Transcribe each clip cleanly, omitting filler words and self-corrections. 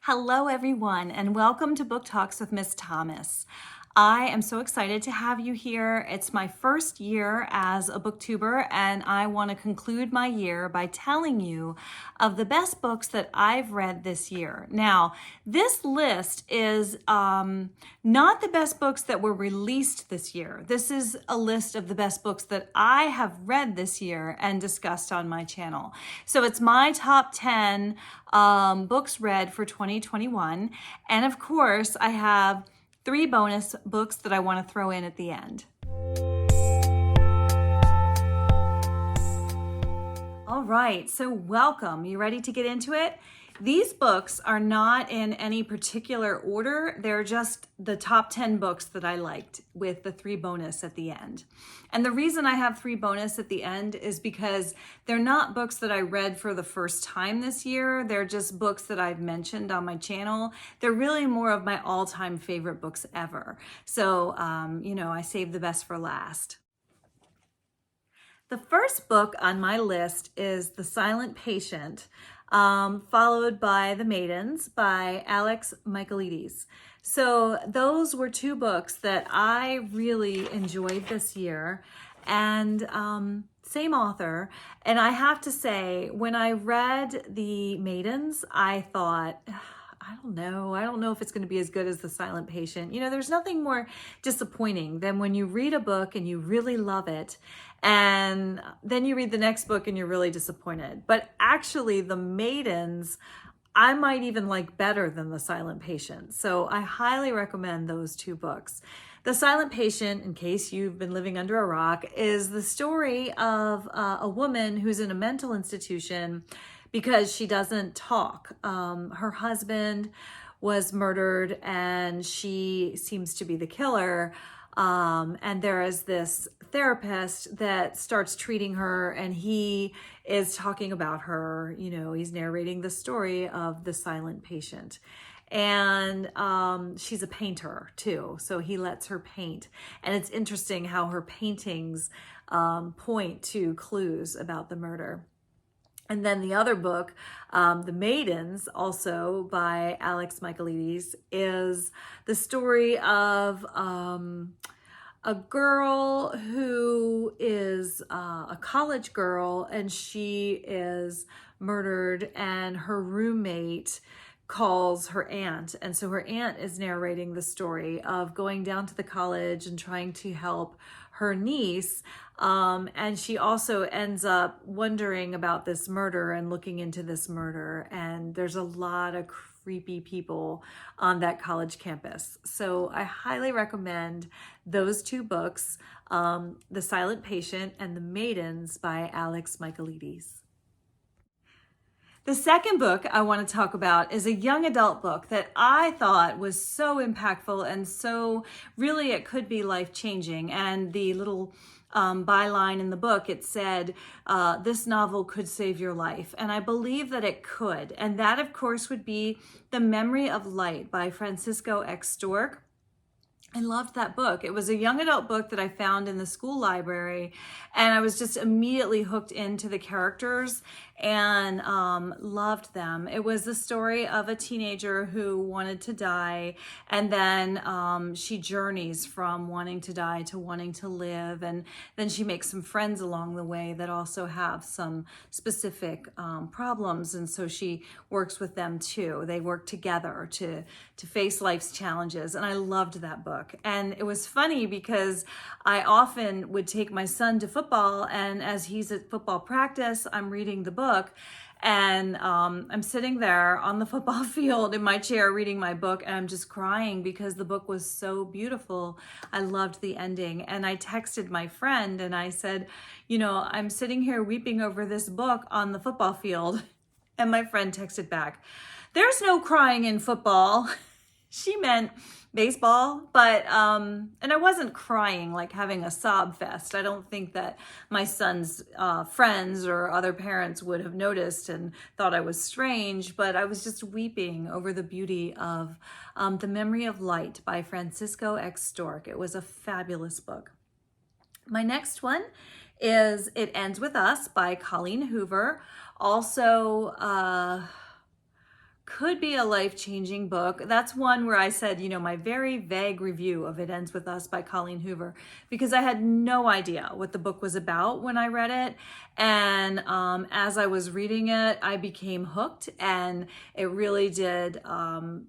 Hello, everyone, and welcome to Book Talks with Miss Thomas. I am so excited to have you here. It's my first year as a booktuber, and I want to conclude my year by telling you of the best books that I've read this year. Now, this list is not the best books that were released this year. This is a list of the best books that I have read this year and discussed on my channel. So it's my top 10 books read for 2021. And of course, I have 3 bonus books that I want to throw in at the end. All right, so welcome. You ready to get into it? These books are not in any particular order. They're just the top 10 books that I liked with the 3 bonus at the end. And the reason I have 3 bonus at the end is because they're not books that I read for the first time this year. They're just books that I've mentioned on my channel. They're really more of my all-time favorite books ever. So, I saved the best for last. The first book on my list is The Silent Patient, followed by The Maidens by Michaelides. So those were 2 books that I really enjoyed this year, and same author. And I have to say, when I read The Maidens, I thought, I don't know if it's going to be as good as The Silent Patient. There's nothing more disappointing than when you read a book and you really love it, and then you read the next book and you're really disappointed. But actually, The Maidens, I might even like better than The Silent Patient. So I highly recommend those 2 books. The Silent Patient, in case you've been living under a rock, is the story of a woman who's in a mental institution because she doesn't talk. Her husband was murdered and she seems to be the killer. And there is this therapist that starts treating her, and he is talking about her. He's narrating the story of the silent patient. And she's a painter too, so he lets her paint. And it's interesting how her paintings point to clues about the murder. And then the other book, The Maidens, also by Michaelides, is the story of a girl who is a college girl, and she is murdered, and her roommate calls her aunt. And so her aunt is narrating the story of going down to the college and trying to help her niece. And she also ends up wondering about this murder and looking into this murder. And there's a lot of creepy people on that college campus. So I highly recommend those 2 books, The Silent Patient and The Maidens by Michaelides. The second book I want to talk about is a young adult book that I thought was so impactful and so really it could be life-changing. And the little byline in the book, it said, this novel could save your life. And I believe that it could. And that, of course, would be The Memory of Light by Francisco X. Stork. I loved that book. It was a young adult book that I found in the school library, and I was just immediately hooked into the characters and loved them. It was the story of a teenager who wanted to die, and then she journeys from wanting to die to wanting to live, and then she makes some friends along the way that also have some specific problems, and so she works with them too. They work together to face life's challenges, and I loved that book. And it was funny because I often would take my son to football, and as he's at football practice, I'm reading the book, and I'm sitting there on the football field in my chair reading my book, and I'm just crying because the book was so beautiful. I loved the ending. And I texted my friend and I said, I'm sitting here weeping over this book on the football field. And my friend texted back, "There's no crying in football." She meant baseball, but, and I wasn't crying like having a sob fest. I don't think that my son's friends or other parents would have noticed and thought I was strange, but I was just weeping over the beauty of The Memory of Light by Francisco X. Stork. It was a fabulous book. My next one is It Ends With Us by Colleen Hoover. Also, could be a life-changing book. That's one where I said, my very vague review of It Ends With Us by Colleen Hoover, because I had no idea what the book was about when I read it. And as I was reading it, I became hooked, and it really did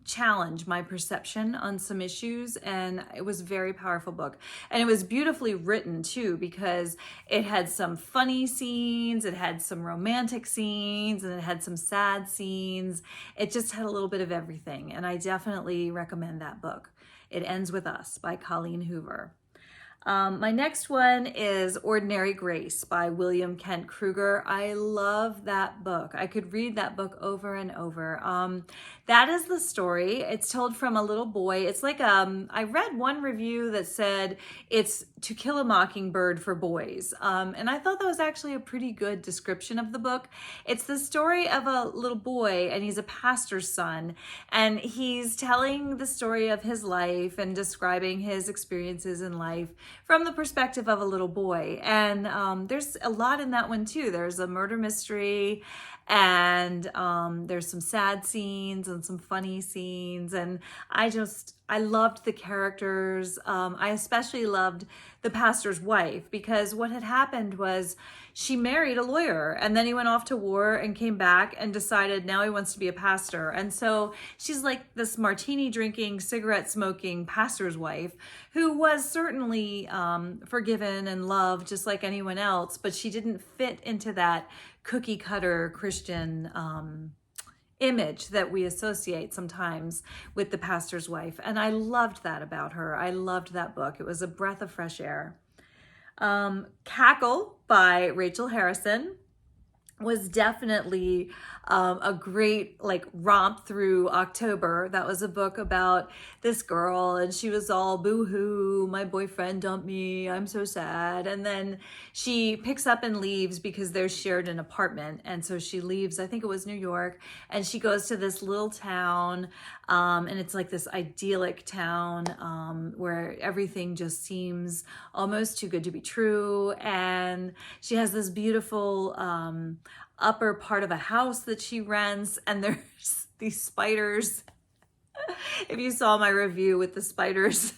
challenge my perception on some issues. And it was a very powerful book. And it was beautifully written too, because it had some funny scenes, it had some romantic scenes, and it had some sad scenes. It just had a little bit of everything, and I definitely recommend that book. It Ends With Us by Colleen Hoover. My next one is Ordinary Grace by William Kent Krueger. I love that book. I could read that book over and over. That is the story. It's told from a little boy. It's like, I read one review that said it's To Kill a Mockingbird for boys. And I thought that was actually a pretty good description of the book. It's the story of a little boy, and he's a pastor's son, and he's telling the story of his life and describing his experiences in life from the perspective of a little boy. And there's a lot in that one too. There's a murder mystery, and there's some sad scenes and some funny scenes. And I loved the characters. I especially loved the pastor's wife, because what had happened was she married a lawyer, and then he went off to war and came back and decided now he wants to be a pastor. And so she's like this martini drinking, cigarette smoking pastor's wife, who was certainly forgiven and loved just like anyone else, but she didn't fit into that cookie cutter Christian image that we associate sometimes with the pastor's wife. And I loved that about her. I loved that book. It was a breath of fresh air. Cackle by Rachel Harrison was definitely a great romp through October. That was a book about this girl, and she was all boo-hoo, my boyfriend dumped me, I'm so sad. And then she picks up and leaves because they're shared an apartment. And so she leaves, I think it was New York, and she goes to this little town, and it's like this idyllic town where everything just seems almost too good to be true. And she has this beautiful upper part of a house that she rents, and there's these spiders. If you saw my review with the spiders,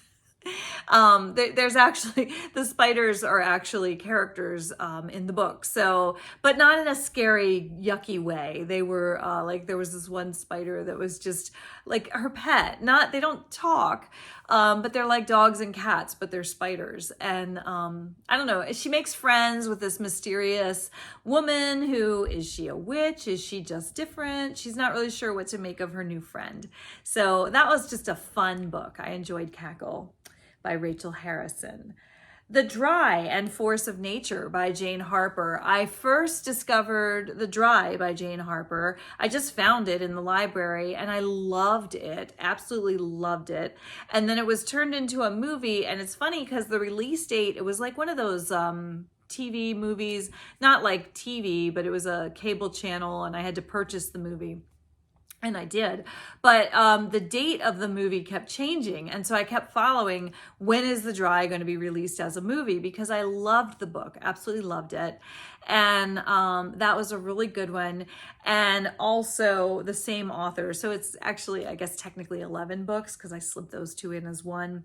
there's actually, the spiders are actually characters in the book. So, but not in a scary, yucky way. They were there was this one spider that was just like her pet. They don't talk, but they're like dogs and cats, but they're spiders. And I don't know, she makes friends with this mysterious woman who, is she a witch? Is she just different? She's not really sure what to make of her new friend. So that was just a fun book. I enjoyed Cackle by Rachel Harrison. The Dry and Force of Nature by Jane Harper. I first discovered The Dry by Jane Harper. I just found it in the library, and I loved it, absolutely loved it. And then it was turned into a movie, and it's funny because the release date, it was like one of those TV movies, not like TV, but it was a cable channel, and I had to purchase the movie. And I did, but the date of the movie kept changing. And so I kept following, when is The Dry going to be released as a movie? Because I loved the book, absolutely loved it. And that was a really good one. And also the same author. So it's actually, I guess, technically 11 books, because I slipped those two in as one.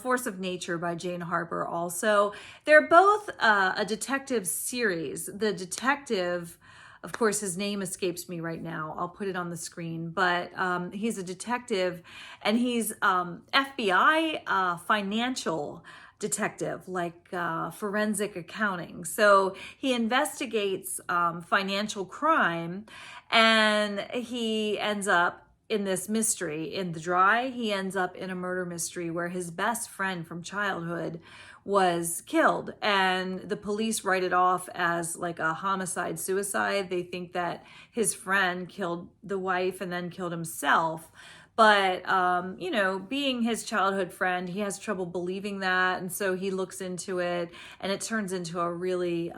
Force of Nature by Jane Harper also. They're both a detective series. The detective, of course, his name escapes me right now. I'll put it on the screen, but he's a detective, and he's FBI financial detective, like forensic accounting. So he investigates financial crime, and he ends up in this mystery. In The Dry, he ends up in a murder mystery where his best friend from childhood was killed, and the police write it off as like a homicide suicide. They think that his friend killed the wife and then killed himself. But, being his childhood friend, he has trouble believing that. And so he looks into it, and it turns into a really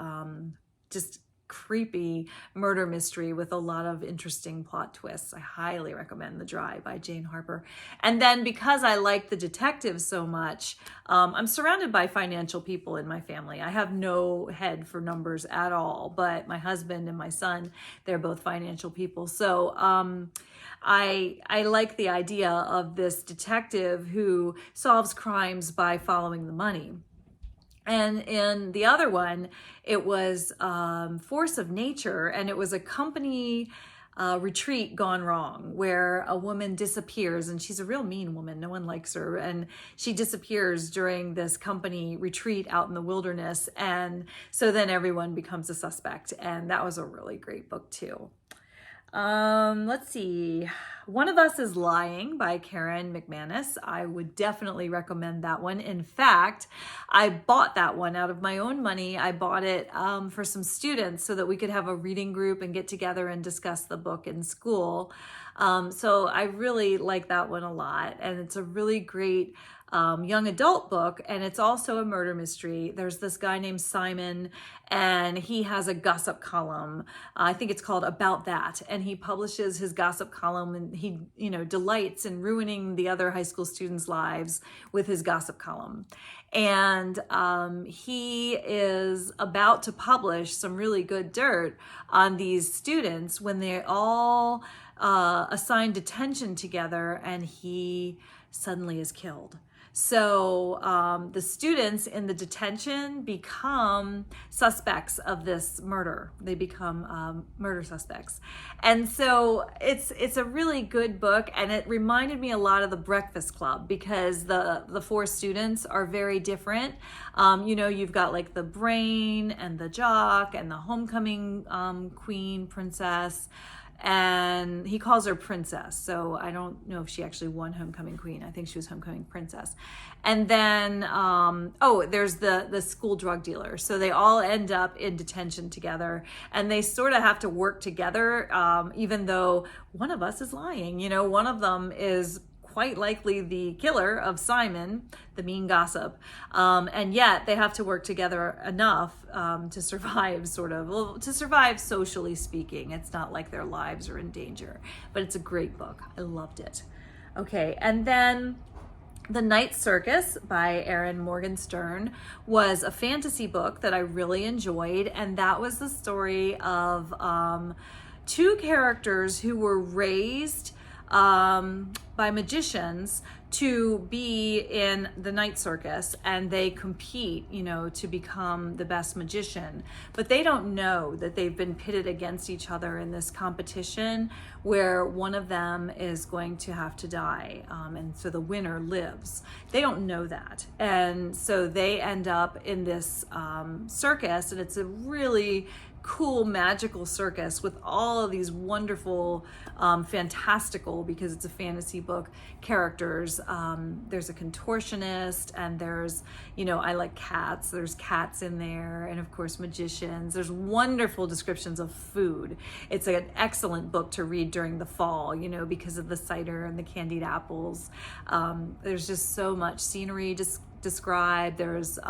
just creepy murder mystery with a lot of interesting plot twists. I highly recommend The Dry by Jane Harper. And then because I like the detectives so much, I'm surrounded by financial people in my family. I have no head for numbers at all, but my husband and my son, they're both financial people. So I like the idea of this detective who solves crimes by following the money. And in the other one, it was Force of Nature, and it was a company retreat gone wrong where a woman disappears, and she's a real mean woman. No one likes her, and she disappears during this company retreat out in the wilderness. And so then everyone becomes a suspect, and that was a really great book too. Let's see. One of Us is Lying by Karen McManus. I would definitely recommend that one. In fact, I bought that one out of my own money. I bought it for some students so that we could have a reading group and get together and discuss the book in school. So I really like that one a lot. And it's a really great young adult book, and it's also a murder mystery. There's this guy named Simon, and he has a gossip column. I think it's called About That, and he publishes his gossip column, and he, delights in ruining the other high school students' lives with his gossip column. And he is about to publish some really good dirt on these students when they all assign detention together, and he suddenly is killed. So the students in the detention become suspects of this murder. They become murder suspects. And so it's a really good book, and it reminded me a lot of The Breakfast Club because the four students are very different. You've got like the brain and the jock and the homecoming queen, princess. And he calls her princess. So I don't know if she actually won homecoming queen. I think she was homecoming princess. And then, there's the school drug dealer. So they all end up in detention together, and they sort of have to work together, even though one of us is lying. One of them is quite likely the killer of Simon, the mean gossip. And yet they have to work together enough to survive, to survive socially speaking. It's not like their lives are in danger, but it's a great book. I loved it. Okay, and then The Night Circus by Erin Morgenstern was a fantasy book that I really enjoyed, and that was the story of two characters who were raised by magicians to be in the Night Circus, and they compete, to become the best magician. But they don't know that they've been pitted against each other in this competition where one of them is going to have to die. And so the winner lives. They don't know that. And so they end up in this circus, and it's a really cool magical circus with all of these wonderful fantastical, because it's a fantasy book, characters. There's a contortionist, and there's I like cats, there's cats in there, and of course magicians. There's wonderful descriptions of food. It's an excellent book to read during the fall, because of the cider and the candied apples. There's just so much scenery described. There's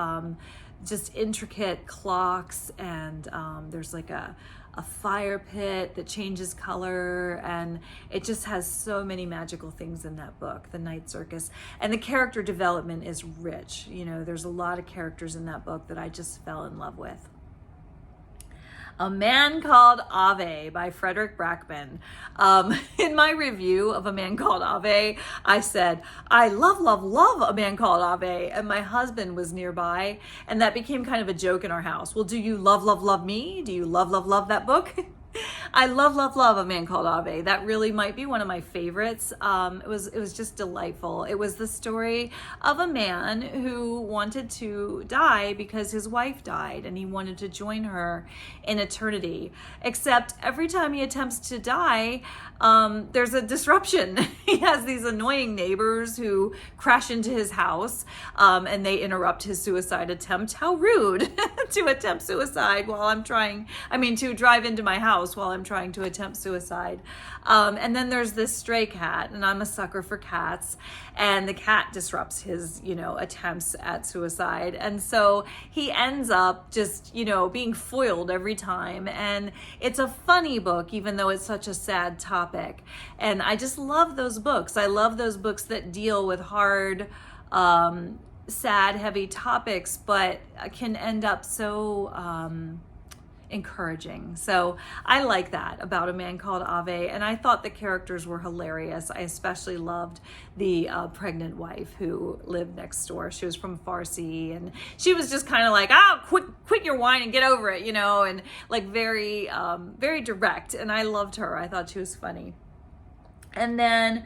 just intricate clocks, and there's like a fire pit that changes color, and it just has so many magical things in that book, The Night Circus. And the character development is rich. There's a lot of characters in that book that I just fell in love with. A Man Called Ave by Fredrik Backman. In my review of A Man Called Ave, I said, I love A Man Called Ave. And my husband was nearby, and that became kind of a joke in our house. Well, do you love me? Do you love that book? I love A Man Called Ave. That really might be one of my favorites. It was just delightful. It was the story of a man who wanted to die because his wife died, and he wanted to join her in eternity. Except every time he attempts to die, there's a disruption. He has these annoying neighbors who crash into his house, and they interrupt his suicide attempt. How rude to attempt suicide while to drive into my house. house while I'm trying to attempt suicide. And then there's this stray cat, and I'm a sucker for cats, and the cat disrupts his, attempts at suicide. And so he ends up just, being foiled every time. And it's a funny book, even though it's such a sad topic. And I just love those books. I love those books that deal with hard, sad, heavy topics, but can end up so encouraging. So I like that about A Man Called Ave, and I thought the characters were hilarious. I especially loved the pregnant wife who lived next door. She was from Farsi, and she was just kind of like, quit your whine and get over it, and like very, very direct. And I loved her. I thought she was funny. And then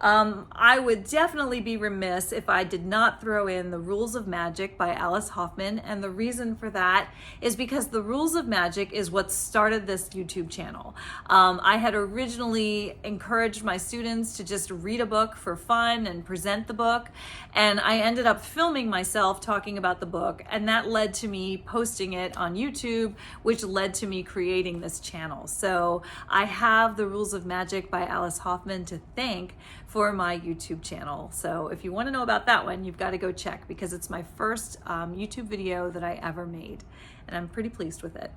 I would definitely be remiss if I did not throw in The Rules of Magic by Alice Hoffman. And the reason for that is because The Rules of Magic is what started this YouTube channel. I had originally encouraged my students to just read a book for fun and present the book. And I ended up filming myself talking about the book. And that led to me posting it on YouTube, which led to me creating this channel. So I have The Rules of Magic by Alice Hoffman to thank for my YouTube channel. So if you want to know about that one, you've got to go check, because it's my first YouTube video that I ever made, and I'm pretty pleased with it.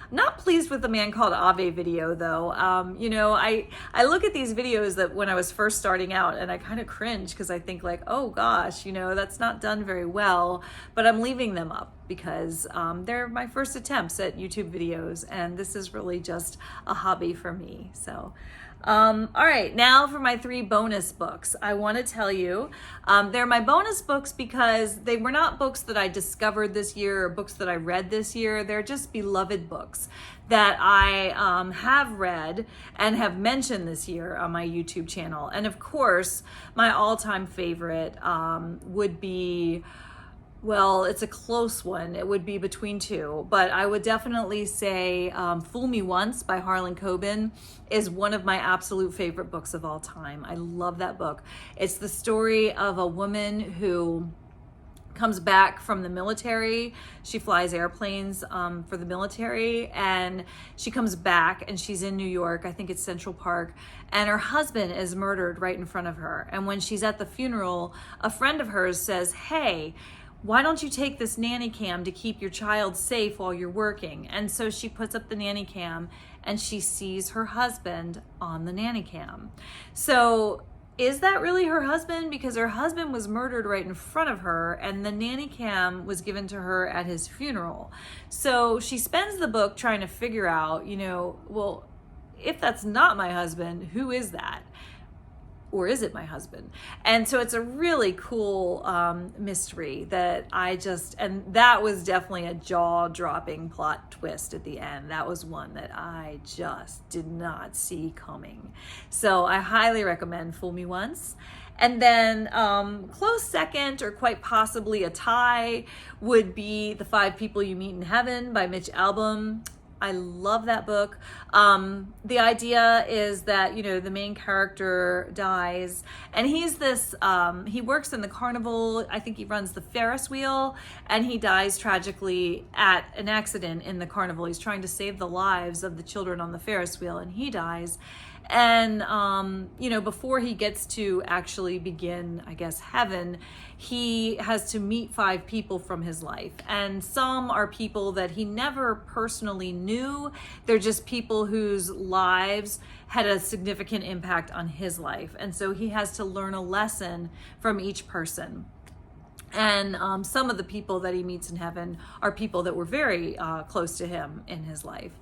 I'm not pleased with the Man Called Ave video though. I look at these videos that when I was first starting out, and I kind of cringe because I think like, oh gosh, that's not done very well, but I'm leaving them up because they're my first attempts at YouTube videos, and this is really just a hobby for me. So all right, now for my 3 bonus books. I want to tell you, they're my bonus books because they were not books that I discovered this year or books that I read this year. They're just beloved books that I have read and have mentioned this year on my YouTube channel. And of course, my all-time favorite would be, well, it's a close one. It would be between 2, but I would definitely say Fool Me Once by Harlan Coben is one of my absolute favorite books of all time. I love that book. It's the story of a woman who comes back from the military. She flies airplanes for the military, and she comes back and she's in New York. I think it's Central Park, and her husband is murdered right in front of her. And when she's at the funeral, a friend of hers says, "Hey, why don't you take this nanny cam to keep your child safe while you're working?" And so she puts up the nanny cam and she sees her husband on the nanny cam. So is that really her husband? Because her husband was murdered right in front of her, and the nanny cam was given to her at his funeral. So she spends the book trying to figure out, well, if that's not my husband, who is that? Or is it my husband? And so it's a really cool mystery that and that was definitely a jaw-dropping plot twist at the end. That was one that I just did not see coming. So I highly recommend Fool Me Once. And then close second, or quite possibly a tie, would be The 5 People You Meet in Heaven by Mitch Albom. I love that book. The idea is that, the main character dies, and he's this, he works in the carnival. I think he runs the Ferris wheel, and he dies tragically at an accident in the carnival. He's trying to save the lives of the children on the Ferris wheel, and he dies. And, before he gets to actually begin, I guess, heaven, he has to meet 5 people from his life. And some are people that he never personally knew. They're just people whose lives had a significant impact on his life. And so he has to learn a lesson from each person. And some of the people that he meets in heaven are people that were very close to him in his life.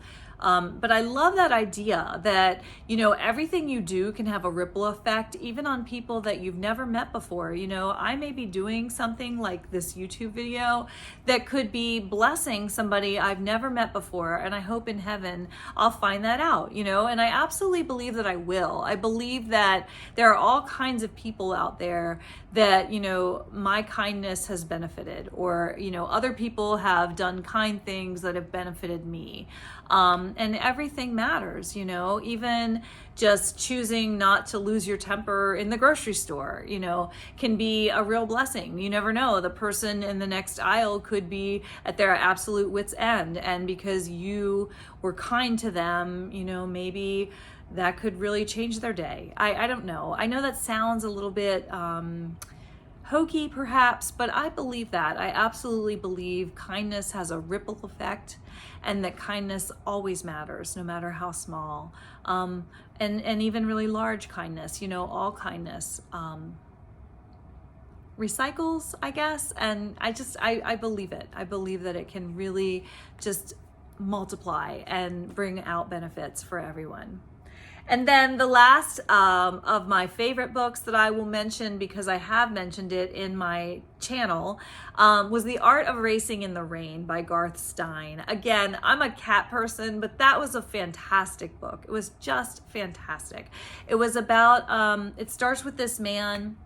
But I love that idea that, everything you do can have a ripple effect, even on people that you've never met before. I may be doing something like this YouTube video that could be blessing somebody I've never met before. And I hope in heaven I'll find that out, and I absolutely believe that I will. I believe that there are all kinds of people out there that, my kindness has benefited, or, other people have done kind things that have benefited me. And everything matters, you know, even just choosing not to lose your temper in the grocery store, you know, can be a real blessing. You never know. The person in the next aisle could be at their absolute wit's end. And because you were kind to them, you know, maybe that could really change their day. I don't know. I know that sounds a little bit hokey perhaps, but I believe that. I absolutely believe kindness has a ripple effect, and that kindness always matters, no matter how small. And even really large kindness, you know, all kindness recycles, I guess. And I believe it. I believe that it can really just multiply and bring out benefits for everyone. And then the last of my favorite books that I will mention, because I have mentioned it in my channel, was The Art of Racing in the Rain by Garth Stein. Again, I'm a cat person, but that was a fantastic book. It was just fantastic. It was about, it starts with this man,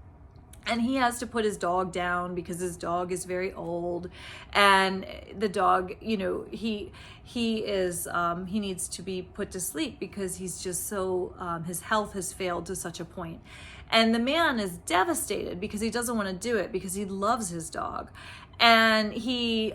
and he has to put his dog down because his dog is very old, and the dog, you know, he needs to be put to sleep because he's just so, his health has failed to such a point. And the man is devastated because he doesn't want to do it because he loves his dog. And he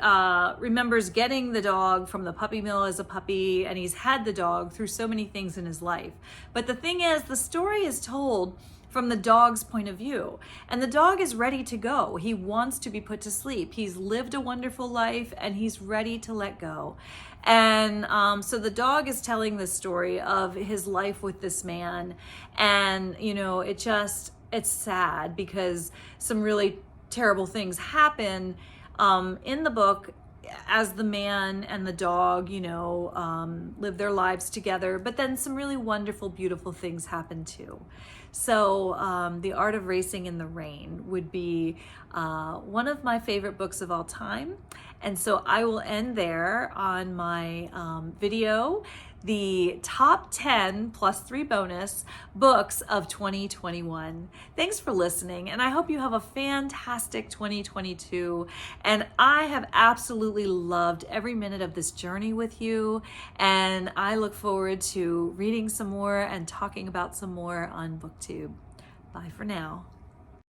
remembers getting the dog from the puppy mill as a puppy, and he's had the dog through so many things in his life. But the thing is, the story is told from the dog's point of view, and the dog is ready to go. He wants to be put to sleep. He's lived a wonderful life, and he's ready to let go. And so the dog is telling the story of his life with this man, and you know, it's sad because some really terrible things happen in the book as the man and the dog, you know, live their lives together. But then some really wonderful, beautiful things happen too. So The Art of Racing in the Rain would be one of my favorite books of all time. And so I will end there on my video, the top 10 plus 3 bonus books of 2021. Thanks for listening, and I hope you have a fantastic 2022. And I have absolutely loved every minute of this journey with you, and I look forward to reading some more and talking about some more on BookTube. Bye for now.